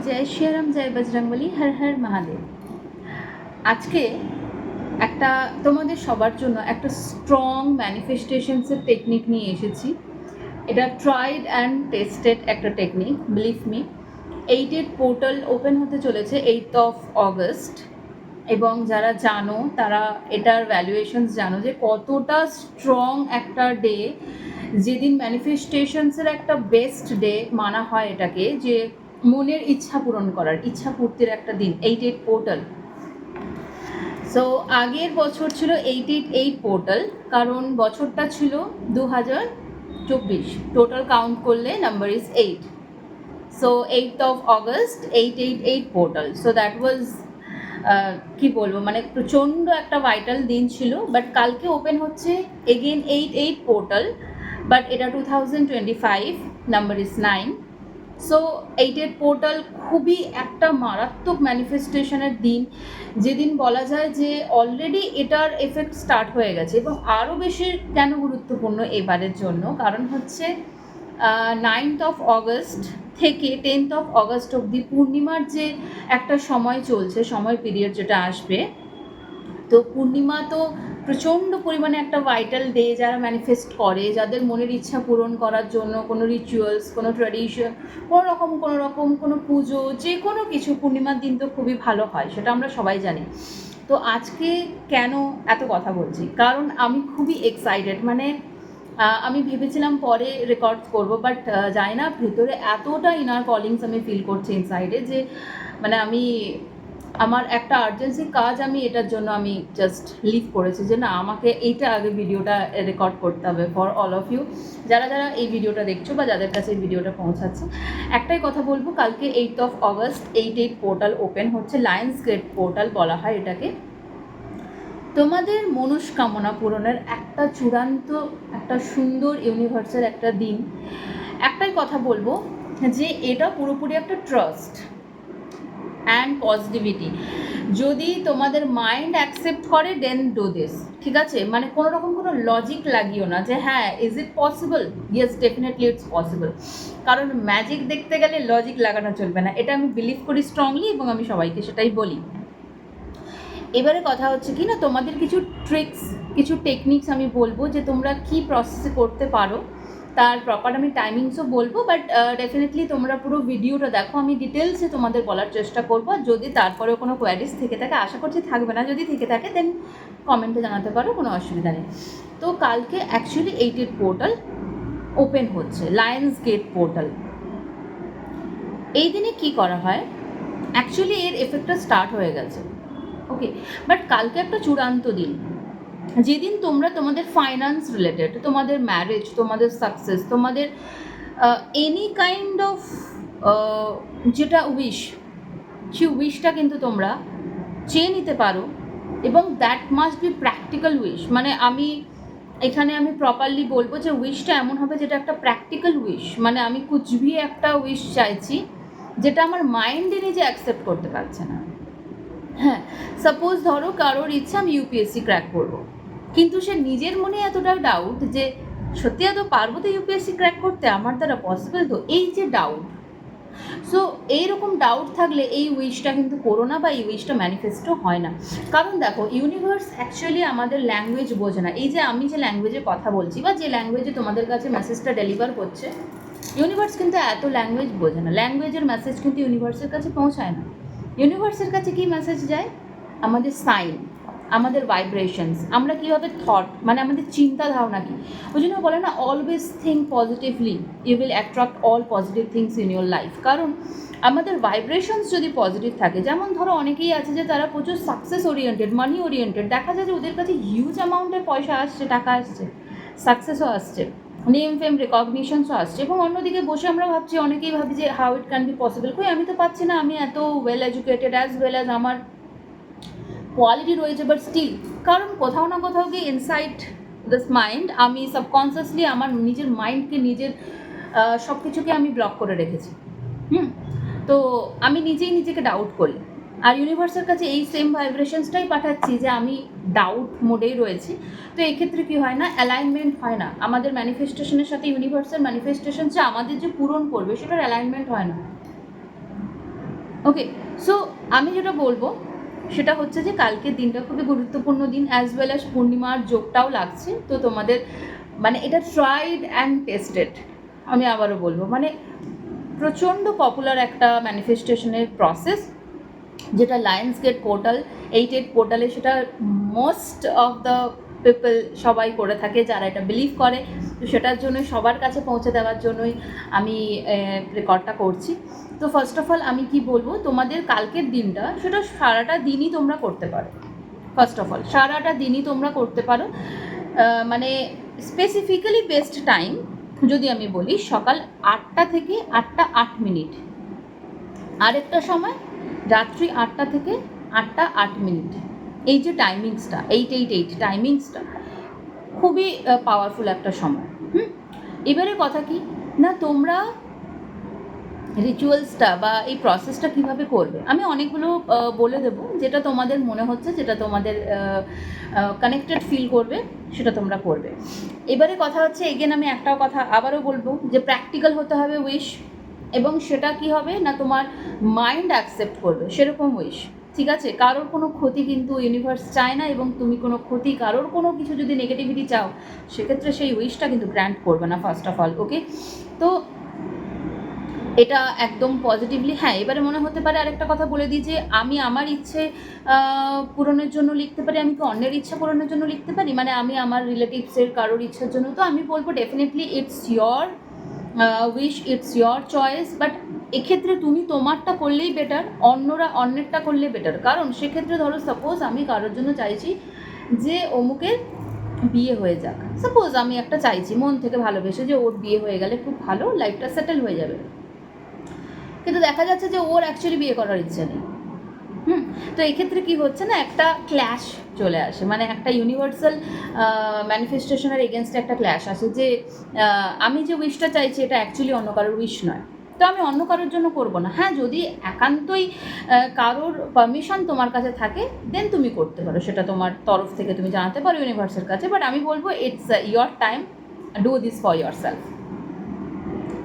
জয় শ্রীরাম, জয় বজরংবলী, হর হর মহাদেব। আজকে একটা তোমাদের সবার জন্য একটা স্ট্রং ম্যানিফেস্টেশনসের টেকনিক নিয়ে এসেছি। এটা ট্রাইড অ্যান্ড টেস্টেড একটা technique, believe me. 8 portal open হতে চলেছে 8th of August, এবং যারা জানো তারা এটার ভ্যালুয়েশনস জানো যে কতটা স্ট্রং একটা ডে, যেদিন ম্যানিফেস্টেশনসের একটা বেস্ট ডে মানা হয় এটাকে, যে মনের ইচ্ছা পূরণ করার, ইচ্ছা পূর্তির একটা দিন। 8 পোর্টাল। সো আগের বছর ছিল 8 পোর্টাল, কারণ বছরটা ছিল 2024। টোটাল কাউন্ট করলে number is 8। So 8th of August 8 portal. So that was কি বলবো, মানে প্রচণ্ড একটা ভাইটাল দিন ছিল। বাট কালকে ওপেন হচ্ছে এগেন 8 পোর্টাল, বাট এটা 2025, নাম্বার ইজ 9। সো 8 পোর্টাল খুবই একটা মারাত্মক ম্যানিফেস্টেশনের দিন, যেদিন বলা যায় যে অলরেডি এটার এফেক্ট স্টার্ট হয়ে গেছে। এবং আরও বেশি কেন গুরুত্বপূর্ণ এবারের জন্য, কারণ হচ্ছে 9th of August থেকে 10th of August অবধি পূর্ণিমার যে একটা সময় চলছে, সময় পিরিয়ড যেটা আসবে, তো পূর্ণিমা তো প্রচণ্ড পরিমাণে একটা ভাইটাল ডে। যারা ম্যানিফেস্ট করে, যাদের মনের ইচ্ছা পূরণ করার জন্য কোনো রিচুয়ালস, কোনো ট্র্যাডিশন, কোনো পুজো, যে কোনো কিছু পূর্ণিমার দিন তো খুবই ভালো হয়, সেটা আমরা সবাই জানি। তো আজকে কেন এত কথা বলছি, কারণ আমি খুবই এক্সাইটেড। মানে আমি ভেবেছিলাম পরে রেকর্ড করব, বাট জানি না, ভেতরে এতটা ইনার কলিংস আমি ফিল করছি ইনসাইডে, যে মানে আমার একটা আর্জেন্সি কাজ, আমি এটার জন্য আমি জাস্ট লিভ করেছি যে না, আমাকে এইটা আগে ভিডিওটা রেকর্ড করতে হবে ফর অল অফ ইউ, যারা যারা এই ভিডিওটা দেখছো বা যাদের কাছে এই ভিডিওটা পৌঁছাচ্ছে। একটাই কথা বলবো, কালকে 8th of August 8 portal open হচ্ছে। লায়ন্স গেট পোর্টাল বলা হয় এটাকে। তোমাদের মনস্কামনা পূরণের একটা চূড়ান্ত, একটা সুন্দর ইউনিভার্সের একটা দিন। একটাই কথা বলবো, যে এটা পুরোপুরি একটা ট্রাস্ট অ্যান্ড পজিটিভিটি। যদি তোমাদের মাইন্ড অ্যাকসেপ্ট করে, দেন ডু দিস, ঠিক আছে? মানে কোনো রকম কোনো লজিক লাগিও না যে হ্যাঁ is it possible. Yes, definitely it's possible. কারণ ম্যাজিক দেখতে গেলে লজিক লাগানো চলবে না, এটা আমি বিলিভ করি স্ট্রংলি, এবং আমি সবাইকে সেটাই বলি। এবারে কথা হচ্ছে কি না, তোমাদের কিছু ট্রিক্স, কিছু টেকনিক্স আমি বলবো, যে তোমরা কি প্রসেসে করতে পারো, তার প্রপার আমি টাইমিংসও বলবো। বাট ডেফিনেটলি তোমরা পুরো ভিডিওটা দেখো, আমি ডিটেলসে তোমাদের বলার চেষ্টা করবো। যদি তারপরেও কোনো কোয়ারিজ থেকে থাকে, আশা করছি থাকবে না, যদি থেকে থাকে দেন কমেন্টে জানাতে পারো, কোনো অসুবিধা নেই। তো কালকে অ্যাকচুয়ালি 8 পোর্টাল ওপেন হচ্ছে, লায়ন্স গেট পোর্টাল। এই দিনে কি করা হয়, অ্যাকচুয়ালি এর এফেক্টটা স্টার্ট হয়ে গেছে, ওকে। বাট কালকে একটা চূড়ান্ত দিন, যেদিন তোমরা তোমাদের ফাইন্যান্স রিলেটেড, তোমাদের ম্যারেজ, তোমাদের সাকসেস, তোমাদের এনি কাইন্ড অফ যেটা উইশ, সেই উইশটা কিন্তু তোমরা চেয়ে নিতে পারো। এবং that must be practical wish. মানে এখানে আমি প্রপারলি বলবো যে উইশটা এমন হবে যেটা একটা প্র্যাকটিক্যাল উইশ। মানে আমি কুচবি একটা উইশ চাইছি, যেটা আমার মাইন্ডে নিজে অ্যাকসেপ্ট করতে পারছে না। হ্যাঁ, সাপোজ ধরো কারোর ইচ্ছা আমি ইউপিএসসি ক্র্যাক করবো, কিন্তু সে নিজের মনে এতটা ডাউট যে সত্যি এত পারবো তো ইউপিএসসি ক্র্যাক করতে, আমার দ্বারা পসিবল তো, এই যে ডাউট। সো এইরকম ডাউট থাকলে এই উইশটা কিন্তু করো না, বা এই উইশটা ম্যানিফেস্টও হয় না। কারণ দেখো, ইউনিভার্স অ্যাকচুয়ালি আমাদের ল্যাঙ্গুয়েজ বোঝে না। এই যে আমি যে ল্যাঙ্গুয়েজে কথা বলছি, বা যে ল্যাঙ্গুয়েজে তোমাদের কাছে মেসেজটা ডেলিভার করছে, ইউনিভার্স কিন্তু এত ল্যাঙ্গুয়েজ বোঝে না। ল্যাঙ্গুয়েজের মেসেজ কিন্তু ইউনিভার্সের কাছে পৌঁছায় না। ইউনিভার্সের কাছে কি মেসেজ যায়? আমাদের সাইন, আমাদের ভাইব্রেশনস, আমরা কীভাবে থট, মানে আমাদের চিন্তা ধারণা কী। ওই জন্য বলে না, always think positively, you will attract all positive things in your life. কারণ আমাদের ভাইব্রেশনস যদি পজিটিভ থাকে, যেমন ধরো অনেকেই আছে যে তারা প্রচুর সাকসেস ওরিয়েন্টেড, মানি ওরিয়েন্টেড, দেখা যায় যে ওদের কাছে হিউজ অ্যামাউন্টের পয়সা আসছে, টাকা আসছে, সাকসেসও আসছে, নেম ফেম রেকগনিশনসও আসছে। এবং অন্যদিকে বসে আমরা ভাবছি, অনেকেই ভাবি যে how it can be possible, কই আমি তো পাচ্ছি না, আমি এত well educated, as well as আমার কোয়ালিটি রয়েছে, বাট স্টিল। কারণ কোথাও না কোথাও গিয়ে ইনসাইড দিস মাইন্ড, আমি সাবকনসিয়াসলি আমার নিজের মাইন্ডকে, নিজের সব কিছুকে আমি ব্লক করে রেখেছি। তো আমি নিজেই নিজেকে ডাউট করি, আর ইউনিভার্সের কাছে এই সেম ভাইব্রেশনসটাই পাঠাচ্ছি যে আমি ডাউট মোডেই রয়েছি। তো এক্ষেত্রে কী হয় না, অ্যালাইনমেন্ট হয় না আমাদের ম্যানিফেস্টেশনের সাথে। ইউনিভার্সের ম্যানিফেস্টেশন যে আমাদের যে পূরণ করবে, সেটার অ্যালাইনমেন্ট হয় না। ওকে, সো আমি যেটা বলবো সেটা হচ্ছে যে কালকের দিনটা খুবই গুরুত্বপূর্ণ দিন, অ্যাজ ওয়েল অ্যাজ পূর্ণিমার যোগটাও লাগছে। তো তোমাদের মানে এটা ট্রাইড অ্যান্ড টেস্টেড, আমি আবারও বলবো, মানে প্রচণ্ড পপুলার একটা ম্যানিফেস্টেশনের প্রসেস, যেটা লায়ন্স গেট পোর্টাল, 8 পোর্টালে সেটা মোস্ট অফ দ্য পিপল সবাই করে থাকে যারা এটা বিলিভ করে। তো সেটার জন্য সবার কাছে পৌঁছে দেওয়ার জন্যই আমি রেকর্ডটা করছি। তো ফার্স্ট অফ অল আমি কি বলবো, তোমাদের কালকের দিনটা সেটা সারাটা দিনই তোমরা করতে পারো। ফার্স্ট অফ অল সারাটা দিনই তোমরা করতে পারো, মানে স্পেসিফিক্যালি বেস্ট টাইম যদি আমি বলি সকাল 8টা থেকে 8টা 8 মিনিট, আরেকটা সময় রাত্রি 8টা থেকে 8টা 8 মিনিট। এই যে টাইমিংসটা 888 টাইমিংসটা খুবই পাওয়ারফুল একটা সময়। এবারে কথা কি না, তোমরা রিচুয়ালসটা বা এই প্রসেসটা কীভাবে করবে আমি অনেকগুলো বলে দেবো, যেটা তোমাদের মনে হচ্ছে, যেটা তোমাদের কানেক্টেড ফিল করবে সেটা তোমরা করবে। এবারে কথা হচ্ছে, এগেন আমি একটাও কথা আবারও বলবো যে প্র্যাকটিক্যাল হতে হবে উইশ, এবং সেটা কি হবে না তোমার মাইন্ড অ্যাকসেপ্ট করবে সেরকম উইশ, ঠিক আছে? কারোর কোনো ক্ষতি কিন্তু ইউনিভার্স চায় না, এবং তুমি কোনো ক্ষতি, কারোর কোনো কিছু যদি নেগেটিভিটি চাও সেক্ষেত্রে সেই উইশটা কিন্তু গ্র্যান্ট করবে না ফার্স্ট অফ অল। ওকে, তো এটা একদম পজিটিভলি। হ্যাঁ, এবারে মনে হতে পারে আরেকটা কথা বলে দিই যে আমি আমার ইচ্ছে পূরণের জন্য লিখতে পারি, আমি কি অন্যের ইচ্ছা পূরণের জন্য লিখতে পারি, মানে আমি আমার রিলেটিভসের কারোর ইচ্ছার জন্য? তো আমি বলবো definitely it's your wish, it's your choice, but এক্ষেত্রে তুমি তোমারটা করলেই বেটার, অন্যরা অন্যেরটা করলে বেটার। কারণ সেক্ষেত্রে ধরো সাপোজ আমি কারোর জন্য চাইছি যে অমুকের বিয়ে হয়ে যাক, সাপোজ আমি একটা চাইছি মন থেকে ভালোবেসে যে ওর বিয়ে হয়ে গেলে খুব ভালো, লাইফটা সেটেল হয়ে যাবে, কিন্তু দেখা যাচ্ছে যে ওর অ্যাকচুয়ালি বিয়ে করার ইচ্ছে নেই। তো এক্ষেত্রে কি হচ্ছে না, একটা ক্ল্যাশ চলে আসে, মানে একটা ইউনিভার্সাল ম্যানিফেস্টেশনের এগেনস্টে একটা ক্ল্যাশ আসে যে আমি যে উইশটা চাইছি এটা অ্যাকচুয়ালি অন্য কারোর উইশ নয়, তো আমি অন্য কারোর জন্য করব না। হ্যাঁ, যদি একান্তই কারোর পারমিশন তোমার কাছে থাকে দেন তুমি করতে পারো, সেটা তোমার তরফ থেকে তুমি জানাতে পারো ইউনিভার্সের কাছে, বাট আমি বলবো it's your time, do this for your self.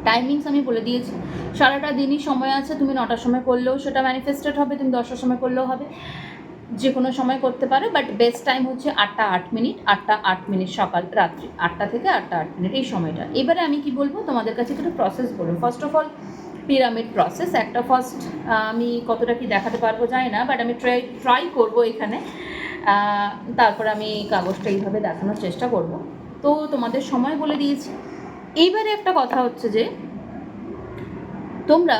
Timings আমি বলে দিয়েছি, সারাটা দিনই সময় আছে, তুমি 9টার সময় করলেও সেটা ম্যানিফেস্টেড হবে, তুমি 10টার সময় করলেও হবে, যে কোনো সময় করতে পারো, বাট বেস্ট টাইম হচ্ছে 8টা 8 মিনিট, 8টা 8 মিনিট সকাল রাত্রি 8টা থেকে 8টা 8 মিনিট এই সময়টা। এবারে আমি কি বলবো তোমাদের কাছে একটু প্রসেস বলবো। First of all pyramid process একটা ফার্স্ট, আমি কতটা কি দেখাতে পারবো জানি না, বাট আমি ট্রাই করবো এখানে, তারপর আমি কাগজটা এইভাবে দেখানোর চেষ্টা করব। তো তোমাদের সময় বলে দিয়েছি। এইবারে একটা কথা হচ্ছে যে তোমরা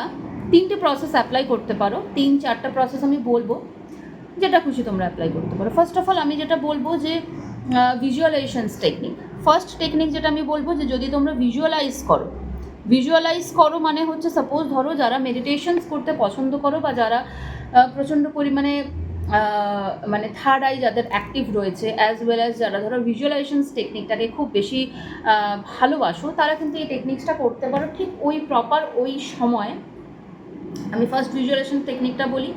3টে প্রসেস অ্যাপ্লাই করতে পারো, 3-4টা প্রসেস আমি বলবো, যেটা খুশি তোমরা অ্যাপ্লাই করতে পারো। ফার্স্ট অফ অল আমি যেটা বলবো যে ভিজুয়ালাইজেশনস টেকনিক, ফার্স্ট টেকনিক যেটা আমি বলবো যে যদি তোমরা ভিজুয়ালাইজ করো মানে হচ্ছে সাপোজ ধরো যারা মেডিটেশনস করতে পছন্দ করো, বা যারা প্রচণ্ড পরিমাণে মানে থার্ড আই যাদের অ্যাক্টিভ রয়েছে, অ্যাজ ওয়েল অ্যাজ যারা ধরো ভিজুয়ালাইজেশনস টেকনিকটাকে খুব বেশি ভালোবাসো, তারা কিন্তু এই টেকনিক্সটা করতে পারো ঠিক ওই প্রপার ওই সময়। আমি ফার্স্ট ভিজুয়ালাইজেশন টেকনিকটা বলি,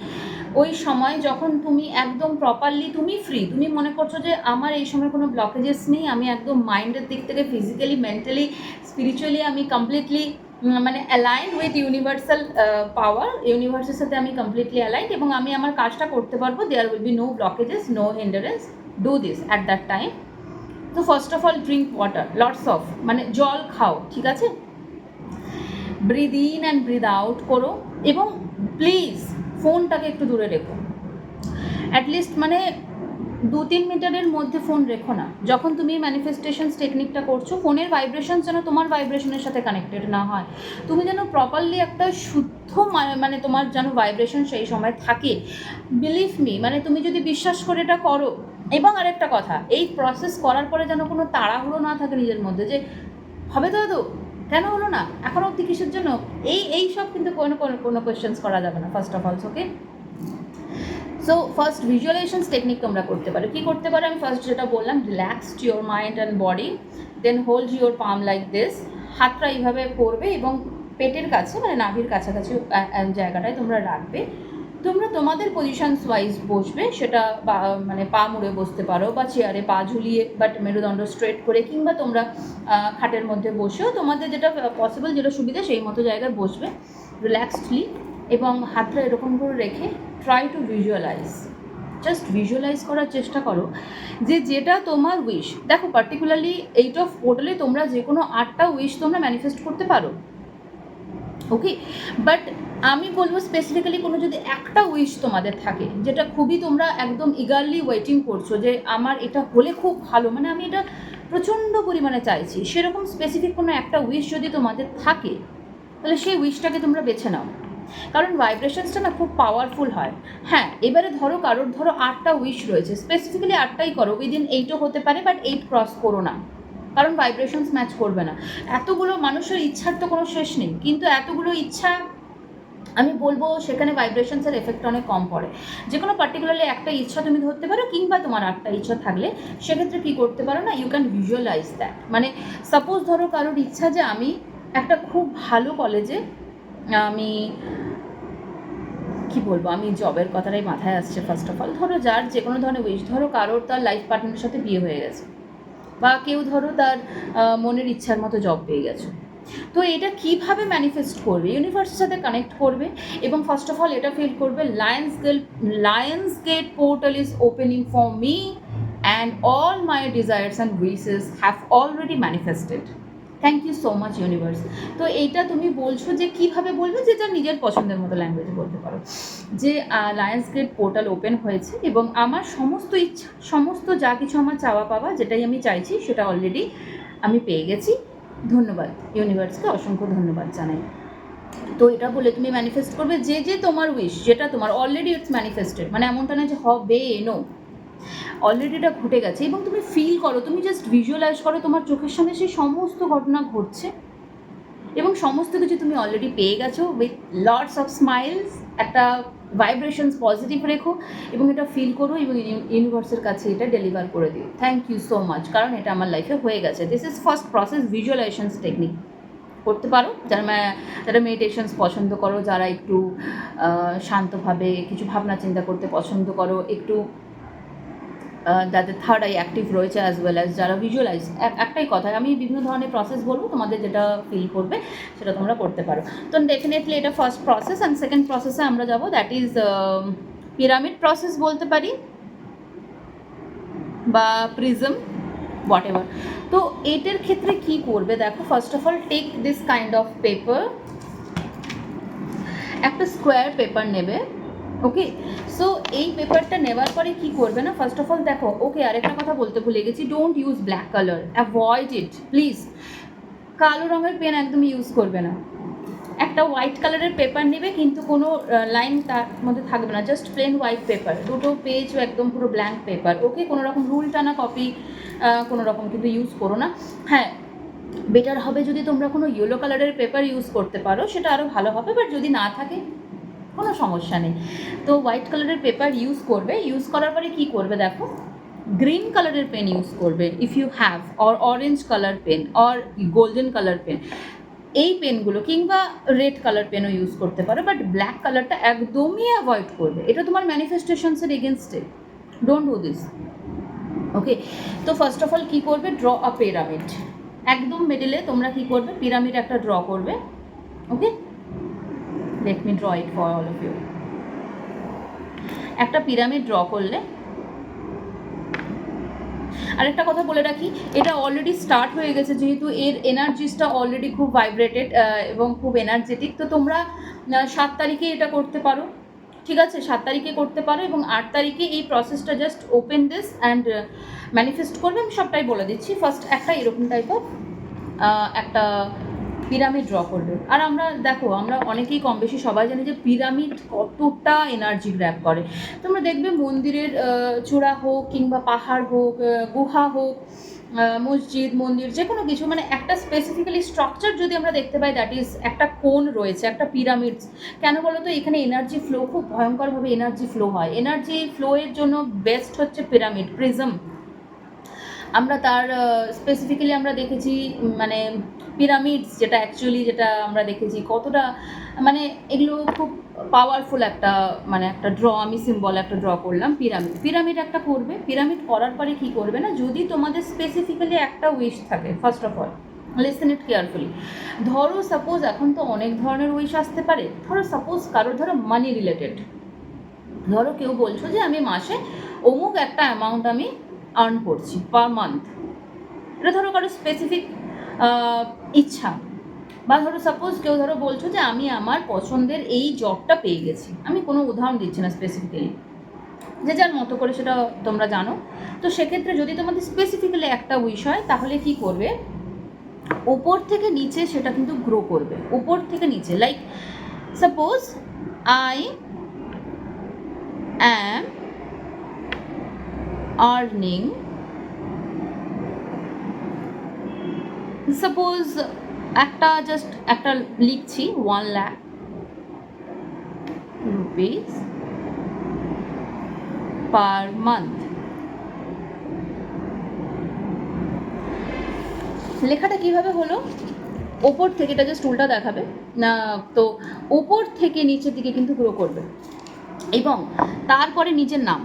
ওই সময় যখন তুমি একদম প্রপারলি তুমি ফ্রি, তুমি মনে করছো যে আমার এই সময় কোনো ব্লকেজেস নেই, আমি একদম মাইন্ডের দিক থেকে ফিজিক্যালি, মেন্টালি, স্পিরিচুয়ালি আমি কমপ্লিটলি মানে অ্যালাইন্ড উইথ ইউনিভার্সাল পাওয়ার, ইউনিভার্সের সাথে আমি কমপ্লিটলি অ্যালাইন্ড, এবং আমি আমার কাজটা করতে পারবো, there will be no blockages, no hindrance, do this at that time. তো first of all drink water, lots of, মানে জল খাও, ঠিক আছে? Breathe in and breathe out করো, এবং প্লিজ ফোনটাকে একটু দূরে রেখো, অ্যাটলিস্ট মানে 2-3 মিটারের মধ্যে ফোন রেখো না। যখন তুমি ম্যানিফেস্টেশনস টেকনিকটা করছো, ফোনের ভাইব্রেশন যেন তোমার ভাইব্রেশনের সাথে কানেক্টেড না হয়, তুমি যেন প্রপারলি একটা শুদ্ধ মানে তোমার যেন ভাইব্রেশন সেই সময় থাকে। বিলিভ মি, মানে তুমি যদি বিশ্বাস করে এটা করো, এবং আরেকটা কথা, এই প্রসেস করার পরে যেন কোনো তাড়াহুড়ো না থাকে নিজের মধ্যে যে হবে তো দাদু, কেন হলো না, এখনও অবধি কিসের জন্য, এই সব কিন্তু কোনো কোয়েশ্চেন্স করা যাবে না first of all. Okay, so first visualisations technique তোমরা করতে পারো। কী করতে পারো আমি ফার্স্ট যেটা বললাম, relaxed your mind and body, then hold your palm like this, হাতটা এইভাবে করবে এবং পেটের কাছে মানে নাভির কাছাকাছি জায়গাটায় তোমরা রাখবে। তোমরা তোমাদের পজিশনস ওয়াইজ বসবে, সেটা মানে পা মুড়ে বসতে পারো, বা চেয়ারে পা ঝুলিয়ে, বাট মেরুদণ্ড স্ট্রেট করে, কিংবা তোমরা খাটের মধ্যে বসেও তোমাদের যেটা পসিবল, যেটা সুবিধা সেই মতো জায়গায় বসবে রিল্যাক্সডলি। এবং হাতটা এরকম করে রেখে try to visualise, just visualise করার চেষ্টা করো যে যেটা তোমার উইশ। দেখো পার্টিকুলারলি 8 অফ পোর্টালে তোমরা যে কোনো 8টা উইশ তোমরা ম্যানিফেস্ট করতে পারো, ওকে। বাট আমি বলবো স্পেসিফিক্যালি কোনো যদি একটা উইশ তোমাদের থাকে যেটা খুবই তোমরা একদম ইগারলি ওয়েটিং করছো যে আমার এটা হলে খুব ভালো, মানে আমি এটা প্রচণ্ড পরিমাণে চাইছি, সেরকম স্পেসিফিক কোনো একটা উইশ যদি তোমাদের থাকে তাহলে সেই উইশটাকে তোমরা বেছে নাও, কারণ ভাইব্রেশনসটা না খুব পাওয়ারফুল হয়। হ্যাঁ, এবারে ধরো কারোর 8টা উইশ রয়েছে, স্পেসিফিক্যালি 8টাই করো, উইদিন 8ও হতে পারে, বাট 8 ক্রস করো না, কারণ ভাইব্রেশনস ম্যাচ করবে না। এতগুলো মানুষের ইচ্ছার তো কোনো শেষ নেই, কিন্তু এতগুলো ইচ্ছা আমি বলবো সেখানে ভাইব্রেশনসের এফেক্ট অনেক কম পড়ে। যে কোনো পার্টিকুলারলি একটা ইচ্ছা তুমি ধরতে পারো, কিংবা তোমার 8টা ইচ্ছা থাকলে সেক্ষেত্রে কী করতে পারো না, ইউ ক্যান ভিজুয়ালাইজ দ্যাট। মানে সাপোজ ধরো কারোর ইচ্ছা যে আমি একটা খুব ভালো কলেজে, আমি কি বলবো, আমি জবের কথাটাই মাথায় আসছে ফার্স্ট অফ অল, ধরো যার যে কোনো ধরনের উইশ, ধরো কারোর তার লাইফ পার্টনারের সাথে বিয়ে হয়ে গেছে, বা কেউ ধরো তার মনের ইচ্ছার মতো জব পেয়ে গেছে, তো এটা কিভাবে ম্যানিফেস্ট করবে, ইউনিভার্সের সাথে কানেক্ট করবে এবং ফার্স্ট অফ অল এটা ফিল করবে lion's gate portal is opening for me and all my desires and wishes have already manifested, thank you so much universe. তো এইটা তুমি বলছো যে কিভাবে বলবে, যে যা নিজের পছন্দের মতো ল্যাঙ্গুয়েজে বলতে পারো, যে লায়ন্স গেট পোর্টাল ওপেন হয়েছে এবং আমার সমস্ত ইচ্ছা, সমস্ত যা কিছু আমার চাওয়া পাওয়া যেটাই আমি চাইছি সেটা অলরেডি আমি পেয়ে গেছি, ধন্যবাদ ইউনিভার্সকে, অসংখ্য ধন্যবাদ জানাই। তো এটা বলে তুমি ম্যানিফেস্ট করবে যে যে তোমার উইশ, যেটা তোমার অলরেডি ইটস ম্যানিফেস্টেড, মানে এমনটা না যে হবে, নো, অলরেডি এটা ঘটে গেছে এবং তুমি ফিল করো, তুমি জাস্ট ভিজুয়ালাইজ করো তোমার চোখের সামনে সেই সমস্ত ঘটনা ঘটছে এবং সমস্ত কিছু তুমি অলরেডি পেয়ে গেছো উইথ লটস অফ স্মাইলস। একটা ভাইব্রেশনস পজিটিভ রেখো এবং এটা ফিল করো এবং ইউনিভার্সের কাছে এটা ডেলিভার করে দিও, থ্যাংক ইউ সো মাচ, কারণ এটা আমার লাইফে হয়ে গেছে। This is first process, visualisations technique করতে পারো যারা মেডিটেশনস পছন্দ করো, যারা একটু শান্তভাবে কিছু ভাবনা চিন্তা করতে পছন্দ করো, একটু যাদের থার্ড আই অ্যাক্টিভ রয়েছে অ্যাজ ওয়েল অ্যাজ যারা ভিজুয়ালাইজ, একটাই কথা, আমি বিভিন্ন ধরনের প্রসেস বলবো, তোমাদের যেটা ফিল করবে সেটা তোমরা করতে পারো। তো ডেফিনেটলি এটা ফার্স্ট প্রসেস। অ্যান্ড সেকেন্ড প্রসেসে আমরা যাবো, দ্যাট ইজ পিরামিড প্রসেস বলতে পারি বা প্রিজম, হোয়াট এভার। তো এটার ক্ষেত্রে কি করবে দেখো, first of all take this kind of paper, একটা স্কোয়ার পেপার নেবে, ওকে। সো এই পেপারটা নেওয়ার পরে কি করবে না, ফার্স্ট অফ অল দেখো, ওকে আরেকটা কথা বলতে ভুলে গেছি, don't use black colour, avoid it please, কালো রঙের পেন একদম ইউজ করবে না। একটা হোয়াইট কালারের পেপার নেবে, কিন্তু কোনো লাইন তার মধ্যে থাকবে না, জাস্ট প্লেন হোয়াইট পেপার, দুটো পেজও একদম পুরো ব্ল্যাঙ্ক পেপার, ওকে। কোনো রকম রুল টানা কপি কোনো রকম কিন্তু ইউজ করো না। হ্যাঁ, বেটার হবে যদি তোমরা কোনো ইয়েলো কালারের পেপার ইউজ করতে পারো, সেটা আরও ভালো হবে, বাট যদি না থাকে কোনো সমস্যা নেই। তো হোয়াইট কালারের পেপার ইউজ করবে, ইউজ করার পরে কী করবে দেখো, গ্রিন কালারের পেন ইউজ করবে if you have, or orange colour pen, or golden colour pen, এই পেনগুলো, কিংবা রেড কালার পেনও ইউজ করতে পারো, বাট ব্ল্যাক কালারটা একদমই অ্যাভয়েড করবে, এটা তোমার ম্যানিফেস্টেশনসের এগেনস্টে, ডোন্ট ডু দিস, ওকে। তো ফার্স্ট অফ অল কী করবে, ড্র আ পিরামিড, একদম মিডিলে তোমরা কী করবে, পিরামিড একটা ড্র করবে, okay. Let me draw it for all of you. একটা পিরামিড ড্র করলে, আরেকটা কথা বলে রাখি, এটা অলরেডি স্টার্ট হয়ে গেছে, যেহেতু এর এনার্জিসটা অলরেডি খুব ভাইব্রেটেড এবং খুব এনার্জেটিক, তো তোমরা 7 তারিখে এটা করতে পারো, ঠিক আছে, 7 তারিখে করতে পারো এবং 8 তারিখে এই প্রসেসটা just open this and manifest করবে। আমি সবটাই বলে দিচ্ছি। ফার্স্ট একটা এরকম টাইপ অফ একটা পিরামিড ড্র করবে। আর আমরা দেখো, আমরা অনেকেই কম বেশি সবাই জানি যে পিরামিড কতটা এনার্জি গ্র্যাব করে। তোমরা দেখবে মন্দিরের চূড়া হোক কিংবা পাহাড় হোক, গুহা হোক, মসজিদ, মন্দির, যে কোনো কিছু, মানে একটা স্পেসিফিক্যালি স্ট্রাকচার যদি আমরা দেখতে পাই, দ্যাট ইজ একটা কোণ রয়েছে, একটা পিরামিড। কেন বলো তো, এখানে এনার্জি ফ্লো, খুব ভয়ঙ্করভাবে এনার্জি ফ্লো হয়। এনার্জি ফ্লোয়ের জন্য বেস্ট হচ্ছে পিরামিড, প্রিজম। আমরা তার স্পেসিফিক্যালি আমরা দেখেছি, মানে পিরামিডস যেটা অ্যাকচুয়ালি যেটা আমরা দেখেছি কতটা, মানে এগুলো খুব পাওয়ারফুল একটা, মানে একটা ড্র, আমি সিম্বল একটা ড্র করলাম, পিরামিড একটা করবে। পিরামিড করার পরে কী করবে না, যদি তোমাদের স্পেসিফিক্যালি একটা উইশ থাকে, first of all listen it carefully. ধরো সাপোজ এখন তো অনেক ধরনের উইশ আসতে পারে, ধরো সাপোজ কারোর ধরো মানি রিলেটেড, ধরো কেউ বলছো যে আমি মাসে অমুক একটা অ্যামাউন্ট আমি আর্ন করছি পার মান্থ, এটা ধরো কারো স্পেসিফিক ইচ্ছা। বা ধরো সাপোজ কেউ ধরো বলছো যে আমি আমার পছন্দের এই জবটা পেয়ে গেছি, আমি কোনো উদাহরণ দিচ্ছি না স্পেসিফিক্যালি, যে যার মতো করে সেটা তোমরা জানো। তো সেক্ষেত্রে যদি তোমাদের স্পেসিফিক্যালি একটা উইশ হয়, তাহলে কি করবে, ওপর থেকে নিচে সেটা কিন্তু গ্রো করবে, ওপর থেকে নিচে। Like suppose I am earning, suppose একটা জাস্ট একটা লিখছি 1 লাখ রুপিস পার মান্থ। লেখাটা কিভাবে হলো, ওপর থেকে, এটা জাস্ট উল্টা দেখাবে না, তো ওপর থেকে নিচের দিকে কিন্তু গ্রো করবে। এবং তারপরে নিজের নাম,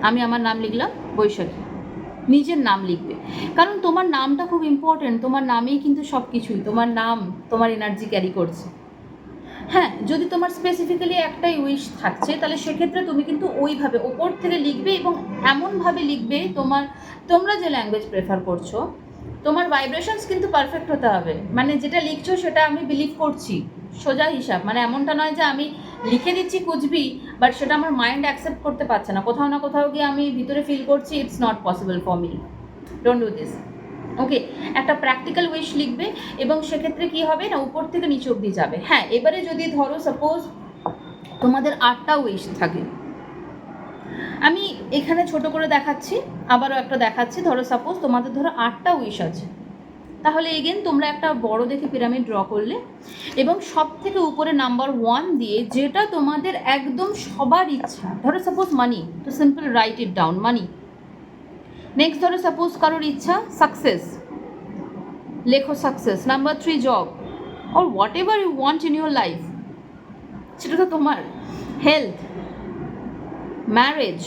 আমি আমার নাম লিখলাম বৈশাখী, নিজের নাম লিখবে, কারণ তোমার নামটা খুব ইম্পর্টেন্ট, তোমার নামেই কিন্তু সব কিছুই, তোমার নাম তোমার এনার্জি ক্যারি করছে। হ্যাঁ, যদি তোমার স্পেসিফিক্যালি একটাই উইশ থাকছে, তাহলে সেক্ষেত্রে তুমি কিন্তু ওইভাবে ওপর থেকে লিখবে এবং এমনভাবে লিখবে, তোমরা যে ল্যাঙ্গুয়েজ প্রেফার করছো, তোমার ভাইব্রেশনস কিন্তু পারফেক্ট হতে হবে। মানে যেটা লিখছো সেটা আমি বিলিভ করছি, সোজা হিসাব, মানে এমনটা নয় যে আমি লিখে দিচ্ছি কুচবি, বাট সেটা আমার মাইন্ড অ্যাকসেপ্ট করতে পারছে না, কোথাও না কোথাও গিয়ে আমি ভিতরে ফিল করছি it's not possible for me, don't do this. Okay, একটা প্র্যাকটিক্যাল উইশ লিখবে এবং সেক্ষেত্রে কি হবে না, উপর থেকে নিচে অবধি যাবে। হ্যাঁ, এবারে যদি ধরো সাপোজ তোমাদের 8টা উইশ থাকে, আমি এখানে ছোট করে দেখাচ্ছি, আবারও একটা দেখাচ্ছি, ধরো সাপোজ তোমাদের ধরো 8টা উইশ আছে, তাহলে এগেন তোমরা একটা বড় দেখে পিরামিড ড্র করলে এবং সব থেকে উপরে নাম্বার 1 দিয়ে যেটা তোমাদের একদম সবার ইচ্ছা, ধরো সাপোজ মানি, তো simple write it down money. Next ধরো সাপোজ কারোর ইচ্ছা সাকসেস, লেখো success. Number 3 job or whatever you want in your life, সেটা তো তোমার। হেলথ, ম্যারেজ,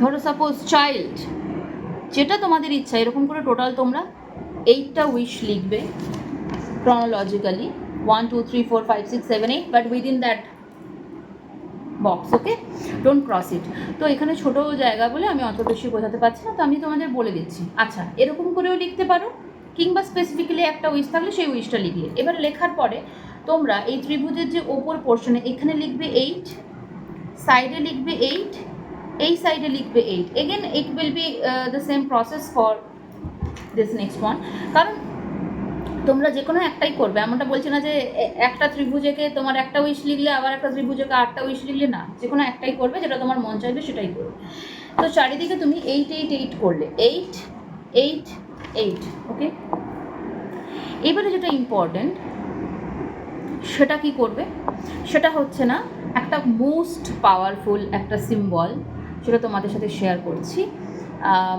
ধরো সাপোজ চাইল্ড, যেটা তোমাদের ইচ্ছা, এরকম করে টোটাল তোমরা 8টা উইশ লিখবে chronologically, 1 2 3 4 5 6 7 8, but within that box, okay, don't cross it. তো এখানে ছোট জায়গা বলে আমি অত বেশি বোঝাতে পারছি না, তো আমি তোমাদের বলে দিচ্ছি। আচ্ছা, এরকম করেও লিখতে পারো, কিংবা স্পেসিফিক্যালি একটা উইশ থাকলে সেই উইশটা লিখলে, এবার লেখার পরে তোমরা এই ত্রিভুজের যে ওপর পোর্শনে এখানে লিখবে 8, সাইডে লিখবে 8, এই সাইডে লিখবে 8। Again it will be the same process for this next one, কারণ তোমরা যে কোনো একটাই করবে, এমনটা বলছি না যে একটা ত্রিভুজেকে তোমার একটা উইশ লিখলে আবার একটা ত্রিভুজেকে 8টা উইশ লিখলে, না, যে কোনো একটাই করবে, যেটা তোমার মন চাইবে সেটাই করবে। তো চারিদিকে তুমি 8 8 8 করলে, 8 8 8, ওকে। এবারে যেটা ইম্পর্টেন্ট সেটা কি করবে, সেটা হচ্ছে না, একটা মোস্ট পাওয়ারফুল একটা সিম্বল, সেটা তোমাদের সাথে শেয়ার করছি।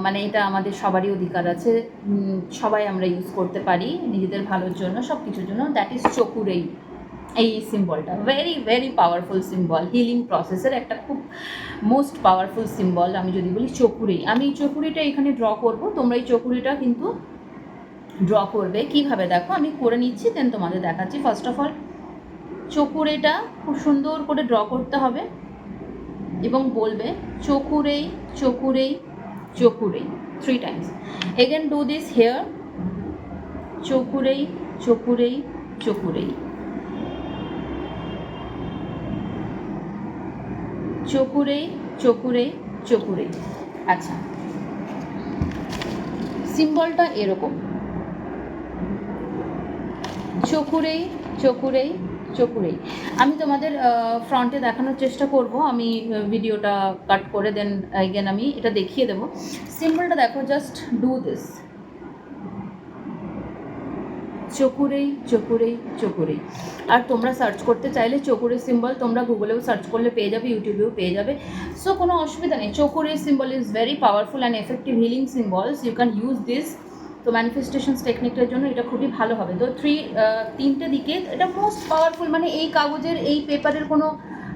মানে এটা আমাদের সবারই অধিকার আছে, সবাই আমরা ইউজ করতে পারি নিজেদের ভালোর জন্য, সব কিছুর জন্য, দ্যাট ইজ চকুরেই। এই সিম্বলটা very very powerful symbol, healing প্রসেসের একটা খুব মোস্ট পাওয়ারফুল সিম্বল। আমি যদি বলি চকুরেই, আমি এই চকুরিটা এখানে ড্র করব, তোমরা এই চকুরিটা কিন্তু ড্র করবে কীভাবে দেখো, আমি করে নিচ্ছি, দেন তোমাদের দেখাচ্ছি। ফার্স্ট অফ অল চকুরেটা খুব সুন্দর করে ড্র করতে হবে এবং বলবে চকুরেই চকুরেই চকুরেই 3 times. Again do this here, চকুরেই চকুরেই চকুরেই চকুরেই চকুরেই চকুরেই। আচ্ছা, সিম্বলটা এরকম, চকুরেই চকুরেই চকুরেই। আমি তোমাদের ফ্রন্টে দেখানোর চেষ্টা করব, আমি ভিডিওটা কাট করে দেন এগেন আমি এটা দেখিয়ে দেবো। সিম্বলটা দেখো, জাস্ট ডু দিস, চকুরেই চকুরেই চকুরেই। আর তোমরা সার্চ করতে চাইলে চকুরেই সিম্বল তোমরা গুগলেও সার্চ করলে পেয়ে যাবে, ইউটিউবেও পেয়ে যাবে, সো কোনো অসুবিধা নেই। Cho Ku Rei symbol is very powerful and effective healing symbols, you can use this. তো ম্যানিফেস্টেশনস টেকনিকটার জন্য এটা খুবই ভালো হবে। তো 3টে দিকে এটা মোস্ট পাওয়ারফুল, মানে এই কাগজের এই পেপারের কোনো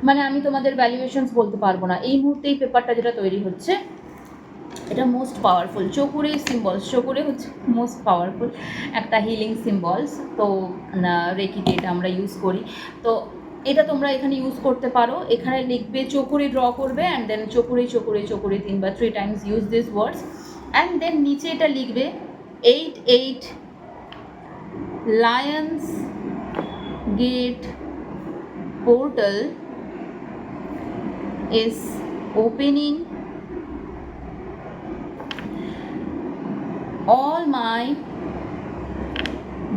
মানে আমি তোমাদের ভ্যালুয়েশনস বলতে পারবো না। এই মুহূর্তে এই পেপারটা যেটা তৈরি হচ্ছে এটা মোস্ট পাওয়ারফুল। চকুরের সিম্বলস, চকুরে হচ্ছে মোস্ট পাওয়ারফুল একটা হিলিং সিম্বলস। তো রেকিতে এটা আমরা ইউজ করি। তো এটা তোমরা এখানে ইউজ করতে পারো। এখানে লিখবে চকুরে, ড্র করবে অ্যান্ড দেন চকুরে চকুরে চকুরে 3 বা 3 times use this words and then নিচে এটা লিখবে 8 lion's gate portal is opening all my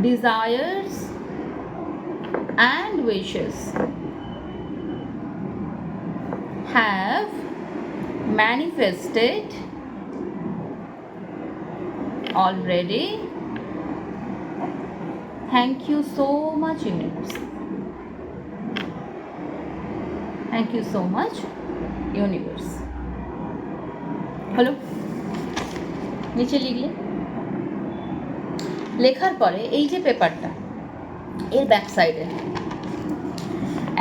desires and wishes have manifested already. Thank you so much, universe. Thank you so much, universe. হলো, নিচে লিখলে, লেখার পরে এই যে পেপারটা এর ব্যাক সাইডে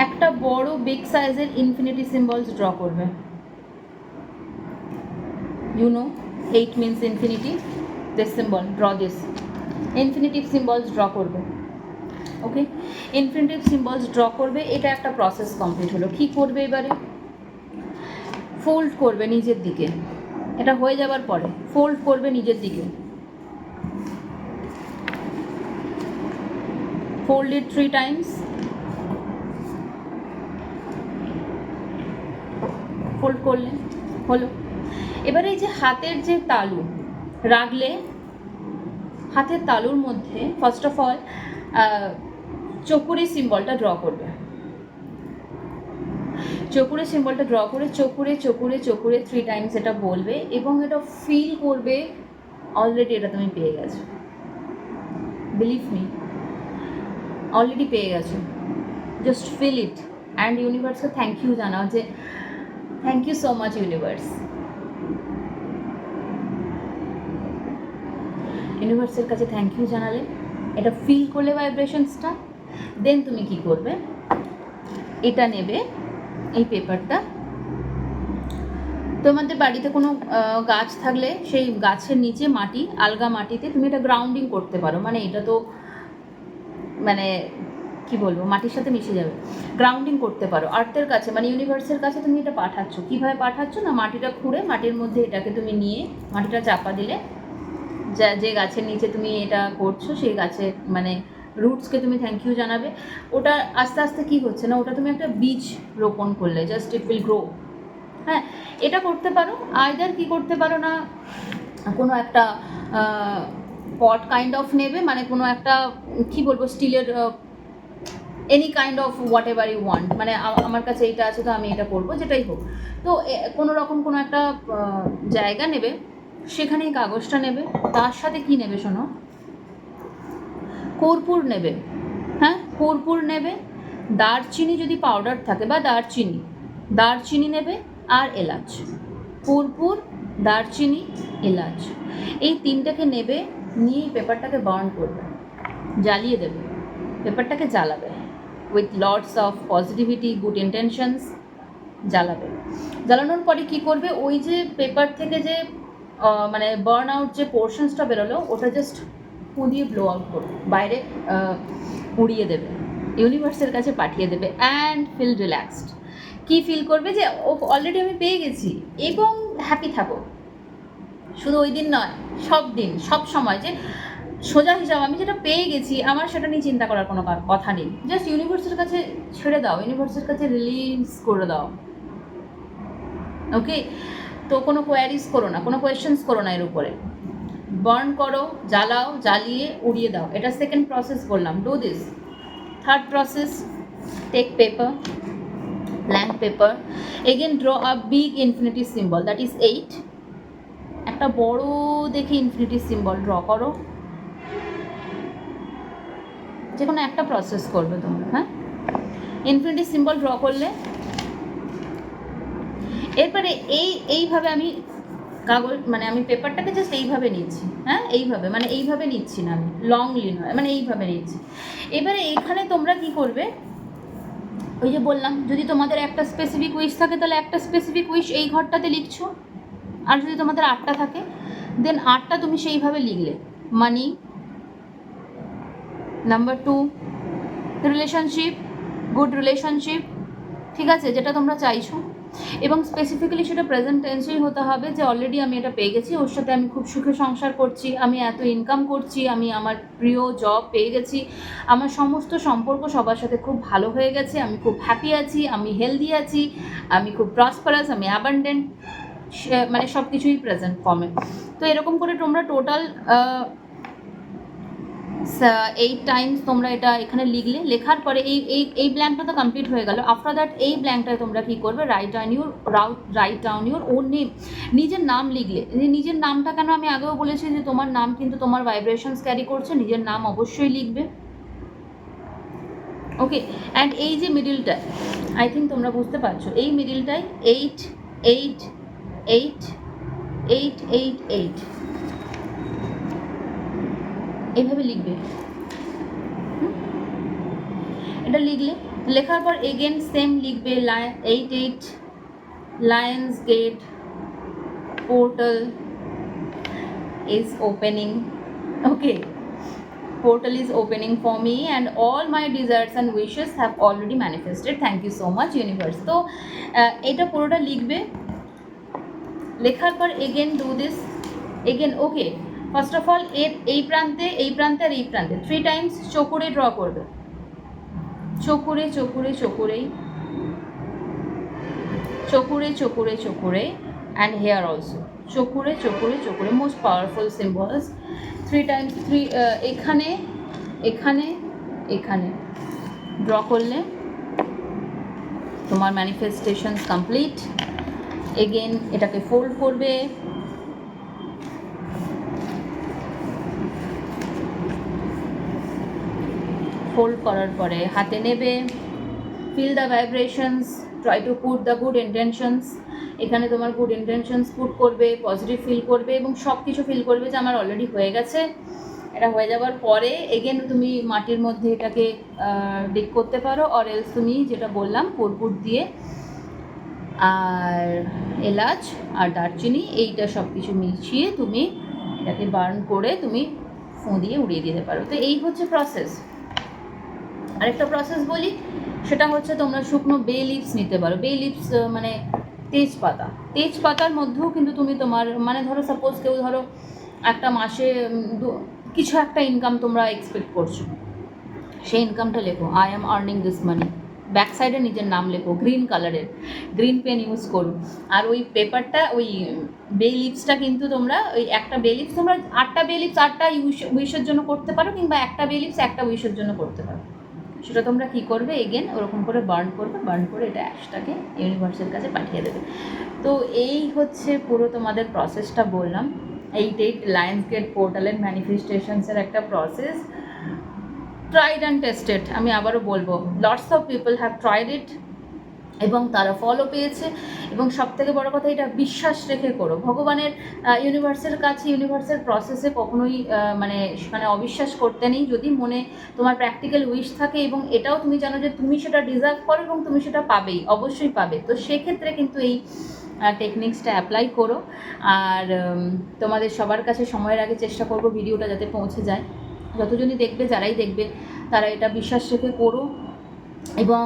একটা বড় বিগ সাইজের ইনফিনিটি সিম্বলস ড্র করবে। You know 8 means infinity. This symbol, draw this. Infinitive symbols draw করবে। ওকে, ইনফিনিটিভ সিম্বলস ড্র করবে। এটা একটা প্রসেস কমপ্লিট হলো। কী করবে এবারে? ফোল্ড করবে নিজের দিকে। এটা হয়ে যাবার পরে ফোল্ড করবে নিজের দিকে। ফোল্ড ইট 3 টাইমস। ফোল্ড করলে হলো। এবারে এই যে হাতের যে তালু রাখলে, হাতের তালুর মধ্যে ফার্স্ট অফ অল চকুরে সিম্বলটা ড্র করবে। চকুরে সিম্বলটা ড্র করে চকুরে চকুরে চকুরে 3 টাইমস এটা বলবে এবং এটা ফিল করবে অলরেডি এটা তুমি পেয়ে গেছো। বিলিভ মি, অলরেডি পেয়ে গেছো। জাস্ট ফিল ইট অ্যান্ড ইউনিভার্সকে থ্যাংক ইউ জানাও যে thank you so much universe. ইউনিভার্সের কাছে থ্যাংক ইউ জানালে, এটা ফিল করলে ভাইব্রেশনসটা, দেন তুমি কি করবে? এটা নেবে, এই পেপারটা, তোমাদের বাড়িতে কোনো গাছ থাকলে সেই গাছের নিচে মাটি, আলগা মাটিতে তুমি এটা গ্রাউন্ডিং করতে পারো। মানে এটা তো মানে কি বলবো, মাটির সাথে মিশে যাবে। গ্রাউন্ডিং করতে পারো আর্থের কাছে, মানে ইউনিভার্সের কাছে তুমি এটা পাঠাচ্ছ। কীভাবে পাঠাচ্ছ না, মাটিটা খুঁড়ে মাটির মধ্যে এটাকে তুমি নিয়ে মাটিটা চাপা দিলে যে গাছের নিচে তুমি এটা করছো সেই গাছের মানে রুটসকে তুমি থ্যাংক ইউ জানাবে। ওটা আস্তে আস্তে কী হচ্ছে না, ওটা তুমি একটা বীজ রোপণ করলে, জাস্ট ইট উইল গ্রো। হ্যাঁ, এটা করতে পারো। আইদার কী করতে পারো না, কোনো একটা পট কাইন্ড অফ নেবে, মানে কোনো একটা কী বলবো স্টিলের any kind of whatever you want. মানে আমার কাছে এইটা আছে তো আমি এটা করবো, যেটাই হোক। তো কোনো রকম কোনো একটা জায়গা নেবে, সেখানে এই কাগজটা নেবে। তার সাথে কি নেবে শোনো, কর্পূর নেবে। হ্যাঁ, কর্পূর নেবে, দারচিনি যদি পাউডার থাকে বা দারচিনি নেবে আর এলাচ। কর্পূর, দারচিনি, এলাচ, এই 3টাকে নেবে, নিয়ে পেপারটাকে বার্ন করবে, জ্বালিয়ে দেবে। পেপারটাকে জ্বালাবে with lots of positivity, good intentions জ্বালাবে। জ্বালানোর পরে কী করবে, ওই যে পেপার থেকে যে মানে বার্ন আউট যে পোর্শনসটা বেরোলো ওটা জাস্ট দিয়ে ব্লো আউট করবে, বাইরে উড়িয়ে দেবে, ইউনিভার্সের কাছে পাঠিয়ে দেবে অ্যান্ড ফিল রিল্যাক্সড। কী ফিল করবে যে ও অলরেডি আমি পেয়ে গেছি, এবং হ্যাপি থাকো। শুধু ওই দিন নয়, সব দিন, সব সময়, যে সোজা হিসাব আমি যেটা পেয়ে গেছি আমার সেটা নিয়ে চিন্তা করার কোনো কথা নেই। জাস্ট ইউনিভার্সের কাছে ছেড়ে দাও, ইউনিভার্সের কাছে রিলিজ করে দাও। ওকে, তো কোনো কোয়ারিজ করো না, কোনো কোয়েশ্চেন্স করো না এর উপরে। বার্ন করো, জ্বালাও, জ্বালিয়ে উড়িয়ে দাও। এটা সেকেন্ড প্রসেস বললাম, do this. Third process, take paper, blank paper, again draw a big infinity symbol, that is 8। একটা বড় দেখে ইনফিনিটি সিম্বল ড্র করো। যে কোনো একটা প্রসেস করবে তোমরা। হ্যাঁ, ইনফিনিটি সিম্বল ড্র করলে এরপরে এইভাবে আমি কাগজ, মানে আমি পেপারটাকে জাস্ট এইভাবে নিচ্ছি। হ্যাঁ, এইভাবে, মানে এইভাবে নিচ্ছি না আমি, লংলি নয়, মানে এইভাবে নিচ্ছি। এবারে এইখানে তোমরা কি করবে, ওই যে বললাম, যদি তোমাদের একটা স্পেসিফিক উইশ থাকে তাহলে একটা স্পেসিফিক উইশ এই ঘরটাতে লিখছো, আর যদি তোমাদের 8টা থাকে দেন 8টা তুমি সেইভাবে লিখলে। মানি, নাম্বার 2 রিলেশনশিপ, গুড রিলেশনশিপ, ঠিক আছে, যেটা তোমরা চাইছো। এবং স্পেসিফিক্যালি সেটা প্রেজেন্ট টেন্সেই হতে হবে, যে অলরেডি আমি এটা পেয়ে গেছি, ওর সাথে আমি খুব সুখে সংসার করছি, আমি এত ইনকাম করছি, আমি আমার প্রিয় জব পেয়ে গেছি, আমার সমস্ত সম্পর্ক সবার সাথে খুব ভালো হয়ে গেছে, আমি খুব হ্যাপি আছি, আমি হেলদি আছি, আমি খুব প্রসপারাস, আমি অ্যাবান্ডেন্ট, মানে সব কিছুই প্রেজেন্ট ফর্মে। তো এরকম করে তোমরা টোটাল 8 টাইমস তোমরা এটা এখানে লিখলে। লেখার পরে এই ব্ল্যাঙ্কটা তো কমপ্লিট হয়ে গেল। আফটার দ্যাট এই ব্ল্যাঙ্কটায় তোমরা কী করবে, write down your own name. নিজের নাম লিখলে। নিজের নামটা কেন, আমি আগেও বলেছি যে তোমার নাম কিন্তু তোমার ভাইব্রেশনস ক্যারি করছে, নিজের নাম অবশ্যই লিখবে। ওকে, অ্যান্ড এই যে মিডিলটা, আই থিঙ্ক তোমরা বুঝতে পারছো, এই মিডিলটায় 8 8 8 8 8 8 এইভাবে লিখবে। এটা লিখলে, লেখার পর এগেন সেম লিখবে 8 8 lion's gate portal is opening. Okay, portal is opening for me and all my desires and wishes have already manifested. Thank you so much universe. তো এটা পুরোটা লিখবে। লেখার পর again do this again. Okay, first of all এই প্রান্তে এই প্রান্তে আর এই প্রান্তে 3 টাইমস চোখরে ড্র করবে, Cho Ku Rei Cho Ku Rei Cho Ku Rei Cho Ku Rei Cho Ku Rei Cho Ku Rei and here also Cho Ku Rei Cho Ku Rei Cho Ku Rei, most powerful symbols. 3 times, এখানে এখানে এখানে ড্র করলে তোমার ম্যানিফেস্টেশনস কমপ্লিট। এগেন এটাকে ফোল্ড করবে, ফোল্ড করার পরে হাতে নেবে, feel the vibrations, try to put the good intentions. এখানে তোমার গুড ইন্টেনশনস পুট করবে, পজিটিভ ফিল করবে এবং সব কিছু ফিল করবে যে আমার অলরেডি হয়ে গেছে। এটা হয়ে যাওয়ার পরে এগেন তুমি মাটির মধ্যে এটাকে ডিগ করতে পারো, অর এলস তুমি যেটা বললাম কর্পূর দিয়ে আর এলাচ আর দারচিনি এইটা সব কিছু মিশিয়ে তুমি এটাকে বার্ন করে তুমি ফোঁ দিয়ে উড়িয়ে দিতে পারো। তো এই হচ্ছে প্রসেস। আরেকটা প্রসেস বলি, সেটা হচ্ছে তোমরা শুকনো বে লিভস নিতে পারো। বে লিভস মানে তেজপাতা, তেজপাতার মধ্যেও কিন্তু তুমি তোমার মানে ধরো সাপোজ কেউ ধরো একটা মাসে কিছু একটা ইনকাম তোমরা এক্সপেক্ট করছো, সেই ইনকামটা লেখো, I am earning this money, back সাইডে নিজের নাম লেখো, গ্রিন কালারের, গ্রিন পেন ইউজ করো। আর ওই পেপারটা ওই বে লিভসটা কিন্তু তোমরা ওই একটা বে লিভস তোমরা 8টা বে লিভস 8টা উইশের জন্য করতে পারো, কিংবা একটা বে লিভস একটা উইশের জন্য করতে পারো। সেটা তোমরা কী করবে, এগেন ওরকম করে বার্ন করবে, বার্ন করে এটা অ্যাশটাকে ইউনিভার্সের কাছে পাঠিয়ে দেবে। তো এই হচ্ছে পুরো তোমাদের প্রসেসটা বললাম, 8 লায়ন্স গেট পোর্টালের ম্যানিফেস্টেশনসের একটা প্রসেস, ট্রাইড অ্যান্ড টেস্টেড। আমি আবারও বলবো, lots of people have tried it এবং তারা ফলও পেয়েছে। এবং সবথেকে বড় কথা, এটা বিশ্বাস রেখে করো। ভগবানের ইউনিভার্সের কাছে, ইউনিভার্সের প্রসেসে কখনোই মানে সেখানে অবিশ্বাস করতে নেই। যদি মনে তোমার প্র্যাকটিক্যাল উইশ থাকে এবং এটাও তুমি জানো যে তুমি সেটা ডিজার্ভ করো এবং তুমি সেটা পাবেই, অবশ্যই পাবে, তো সেক্ষেত্রে কিন্তু এই টেকনিক্সটা অ্যাপ্লাই করো। আর তোমাদের সবার কাছে সময়ের আগে চেষ্টা করবো ভিডিওটা যাতে পৌঁছে যায়, যতজনই দেখবে, যারাই দেখবে তারা এটা বিশ্বাস রেখে করো। এবং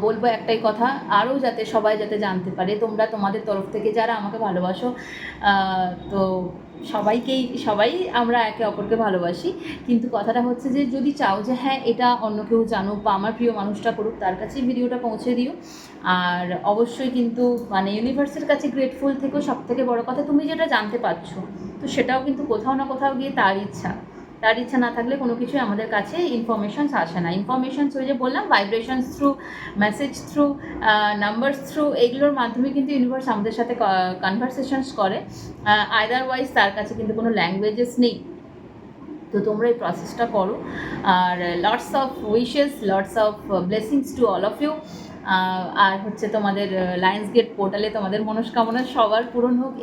বলবো একটাই কথা, আরও যাতে সবাই যাতে জানতে পারে, তোমরা তোমাদের তরফ থেকে যারা আমাকে ভালোবাসো, তো সবাই আমরা একে অপরকে ভালোবাসি, কিন্তু কথাটা হচ্ছে যে যদি চাও যে হ্যাঁ এটা অন্য কেউ জানুক বা আমার প্রিয় মানুষটা করুক, তার কাছেই ভিডিওটা পৌঁছে দিও। আর অবশ্যই কিন্তু মানে ইউনিভার্সের কাছে গ্রেটফুল থেকেও। সব থেকে বড়ো কথা, তুমি যেটা জানতে পারছো তো সেটাও কিন্তু কোথাও না কোথাও গিয়ে তার ইচ্ছা না থাকলে কোনো কিছুই আমাদের কাছে ইনফরমেশনস আসে না। ইনফরমেশনস ওই যে বললাম, vibrations through, message through, numbers through, এইগুলোর মাধ্যমে কিন্তু ইউনিভার্স আমাদের সাথে কনভারসেশনস করে। আদারওয়াইজ তার কাছে কিন্তু কোনো ল্যাঙ্গুয়েজেস নেই। তো তোমরা এই প্রসেসটা করো। আর lots of wishes, lots of blessings to all of you. আর হচ্ছে তোমাদের লায়ন্স গেট পোর্টালে তোমাদের মনস্কামনা সবার পূরণ হোক,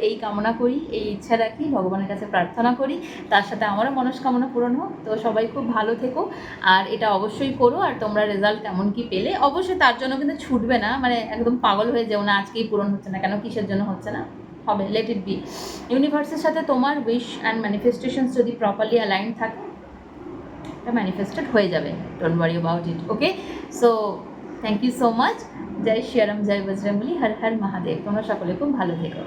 এই কামনা করি, এই ইচ্ছা রাখি, ভগবানের কাছে প্রার্থনা করি, তার সাথে আমারও মনস্কামনা পূরণ হোক। তো সবাই খুব ভালো থেকো, আর এটা অবশ্যই করো। আর তোমরা রেজাল্ট কেমন কি পেলে অবশ্যই তার জন্য কিন্তু ছুটবে না, মানে একদম পাগল হয়ে যেও না আজকেই পূরণ হচ্ছে না কেন, কিসের জন্য হচ্ছে না, হবে, লেট ইট বি। ইউনিভার্সের সাথে তোমার উইশ অ্যান্ড ম্যানিফেস্টেশনস যদি প্রপারলি অ্যালাইন থাকে, এটা ম্যানিফেস্টেড হয়ে যাবে, don't worry about it. Okay, so thank you so much. জয় শ্রীরাম, জয় বজরংবলী, হর হর মহাদেব। তোমরা সকলে খুব ভালো থেকো।